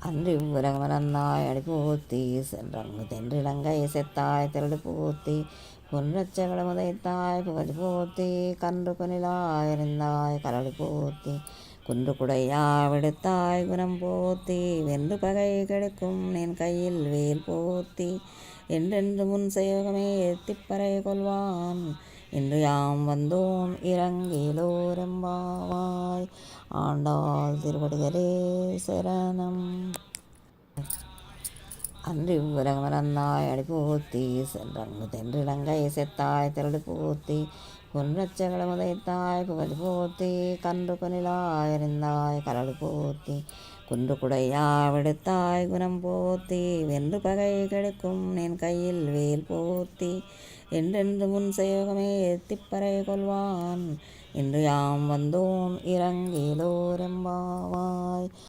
அன்றி உலகமலர்ந்தாய் அடிபோத்தி சென்றங்கு தென்றிலங்கை செத்தாய் திரடு போத்தி பொன்றச்சகள முதைத்தாய் புகழ் போத்தி கன்று கொனிலாய் எறிந்தாய் கரடு போத்தி குன்று குடையா விடுத்தாய் குணம் போத்தி வென்று பகை கெடுக்கும் என் கையில் வேல் போத்தி என்றென்று முன் செய்வகமே திப்பறை கொள்வான் இன்று யாம் வந்தோம் இறங்கிலோரெம்பாவாய் ஆண்டாள் திருவடிகளே சரணம். அன்றி உலகமலர்ந்தாய் அடிபோத்தி சென்றங்கு தென்றிலங்கை செத்தாய் திரடு போத்தி பொன்றச்சகள முதைத்தாய் புகழ் போத்தி கன்று கொனிலாய் எறிந்தாய் கரடு போத்தி குன்று குடையா விடுத்தாய் குணம் போத்தி வென்று பகை கெடுக்கும் என் கையில் வேல் போத்தி என்றென்று முன் செய்வகமே திப்பறை கொள்வான் இன்று யாம் வந்தோம் இறங்கிலோரெம்பாவாய்